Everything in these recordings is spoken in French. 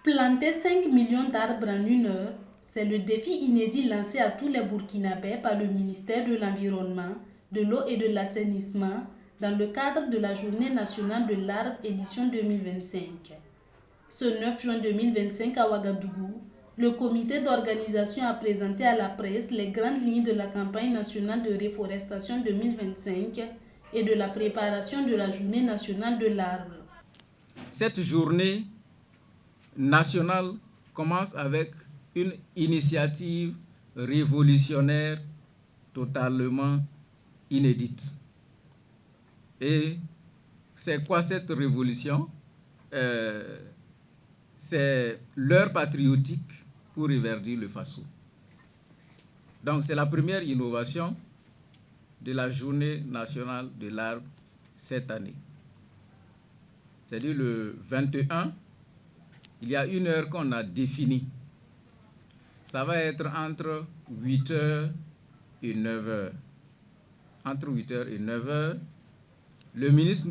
Planter 5 millions d'arbres en une heure, c'est le défi inédit lancé à tous les Burkinabés par le ministère de l'Environnement, de l'eau et de l'assainissement dans le cadre de la Journée nationale de l'arbre édition 2025. Ce 9 juin 2025 à Ouagadougou, le comité d'organisation a présenté à la presse les grandes lignes de la campagne nationale de réforestation 2025 et de la préparation de la Journée nationale de l'arbre. Cette journée nationale commence avec une initiative révolutionnaire totalement inédite. Et c'est quoi cette révolution? C'est l'heure patriotique pour reverdir le Faso. Donc c'est la première innovation de la Journée nationale de l'arbre cette année. C'est-à-dire le 21, il y a une heure qu'on a définie. Ça va être entre 8h et 9h. Entre 8h et 9h, le ministre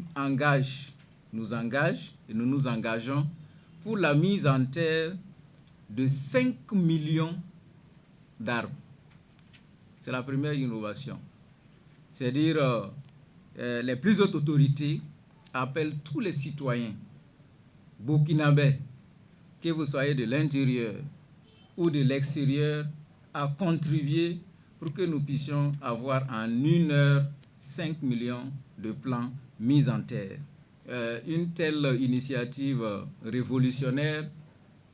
nous engage et nous nous engageons pour la mise en terre de 5 millions d'arbres. C'est la première innovation. C'est-à-dire les plus hautes autorités appellent tous les citoyens burkinabés, que vous soyez de l'intérieur ou de l'extérieur, à contribuer pour que nous puissions avoir en une heure 5 millions de plants mis en terre. Une telle initiative révolutionnaire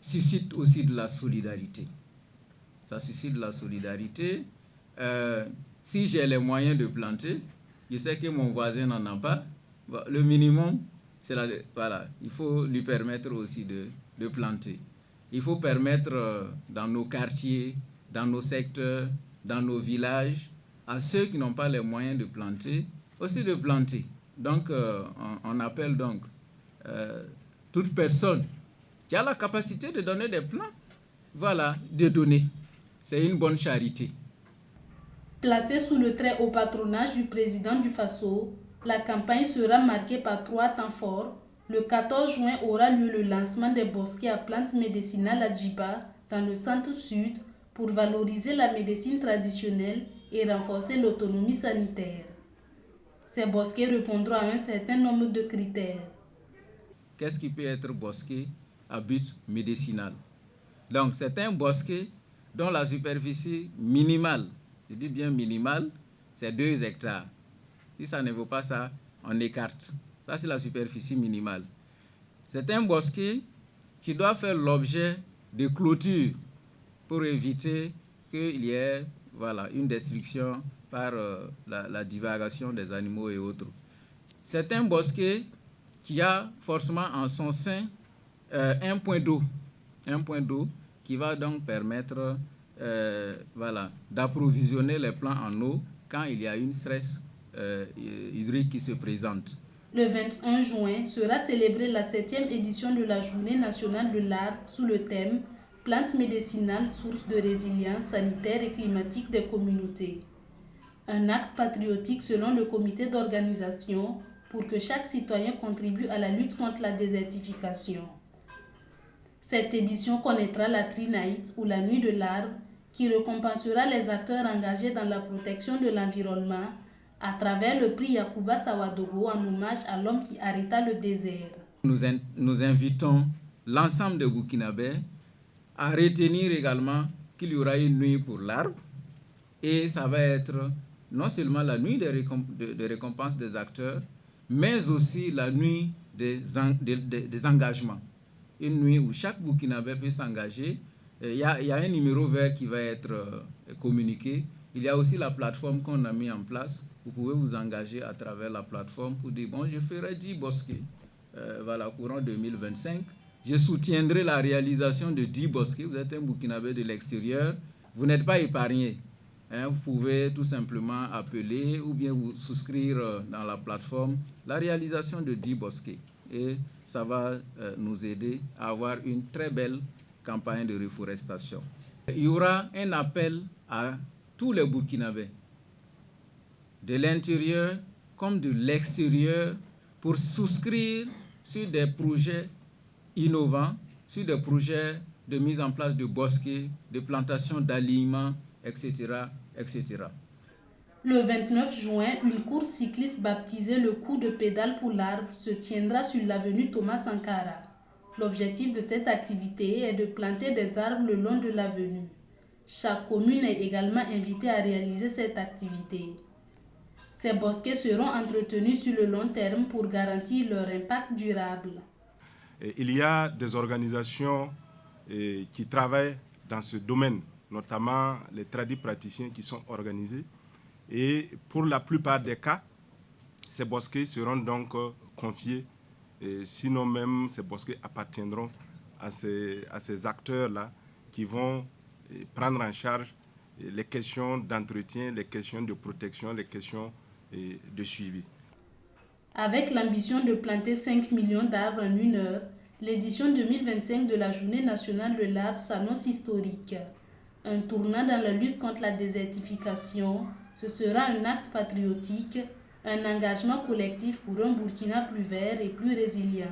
suscite aussi de la solidarité. Ça suscite de la solidarité. Si j'ai les moyens de planter, je sais que mon voisin n'en a pas. Le minimum, c'est voilà, il faut lui permettre aussi de planter. Il faut permettre dans nos quartiers, dans nos secteurs, dans nos villages, à ceux qui n'ont pas les moyens de planter, aussi de planter. Donc, on appelle donc toute personne qui a la capacité de donner des plants, voilà, de donner. C'est une bonne charité. Placée sous le très haut patronage du président du Faso, la campagne sera marquée par 3 temps forts. Le 14 juin aura lieu le lancement des bosquets à plantes médicinales à Djiba, dans le centre-sud, pour valoriser la médecine traditionnelle et renforcer l'autonomie sanitaire. Ces bosquets répondront à un certain nombre de critères. Qu'est-ce qui peut être bosquet à but médicinal? Donc, c'est un bosquet dont la superficie minimale, je dis bien minimale, c'est 2 hectares. Si ça ne vaut pas ça, on écarte. Ça, c'est la superficie minimale. C'est un bosquet qui doit faire l'objet de clôtures pour éviter qu'il y ait une destruction par la divagation des animaux et autres. C'est un bosquet qui a forcément en son sein un point d'eau qui va donc permettre d'approvisionner les plants en eau quand il y a une stress hydrique qui se présente. Le 21 juin sera célébrée la 7e édition de la Journée nationale de l'arbre sous le thème « Plantes médicinales, source de résilience sanitaire et climatique des communautés ». Un acte patriotique selon le comité d'organisation pour que chaque citoyen contribue à la lutte contre la désertification. Cette édition connaîtra la Tree-Night ou la Nuit de l'arbre qui récompensera les acteurs engagés dans la protection de l'environnement à travers le prix Yacouba Sawadogo en hommage à l'homme qui arrêta le désert. Nous invitons l'ensemble des Burkinabés à retenir également qu'il y aura une nuit pour l'arbre et ça va être non seulement la nuit de récompense des acteurs, mais aussi la nuit des engagements. Une nuit où chaque Burkinabé peut s'engager. Il y a un numéro vert qui va être communiqué. Il y a aussi la plateforme qu'on a mis en place. Vous pouvez vous engager à travers la plateforme pour dire, bon, je ferai 10 bosquets courant 2025. Je soutiendrai la réalisation de 10 bosquets. Vous êtes un Burkinabé de l'extérieur. Vous n'êtes pas épargné. Vous pouvez tout simplement appeler ou bien vous souscrire dans la plateforme la réalisation de 10 bosquets. Et ça va nous aider à avoir une très belle campagne de reforestation. Il y aura un appel à tous les Burkinabés, de l'intérieur comme de l'extérieur, pour souscrire sur des projets innovants sur des projets de mise en place de bosquets, de plantations d'aliments, etc., etc. Le 29 juin, une course cycliste baptisée le coup de pédale pour l'arbre se tiendra sur l'avenue Thomas Sankara. L'objectif de cette activité est de planter des arbres le long de l'avenue. Chaque commune est également invitée à réaliser cette activité. Ces bosquets seront entretenus sur le long terme pour garantir leur impact durable. Il y a des organisations qui travaillent dans ce domaine, notamment les tradipraticiens qui sont organisés. Et pour la plupart des cas, ces bosquets seront donc confiés, sinon même ces bosquets appartiendront à ces acteurs-là qui vont prendre en charge les questions d'entretien, les questions de protection, les questions de suivi. Avec l'ambition de planter 5 millions d'arbres en 1 heure, l'édition 2025 de la Journée nationale de l'arbre s'annonce historique. Un tournant dans la lutte contre la désertification, ce sera un acte patriotique, un engagement collectif pour un Burkina plus vert et plus résilient.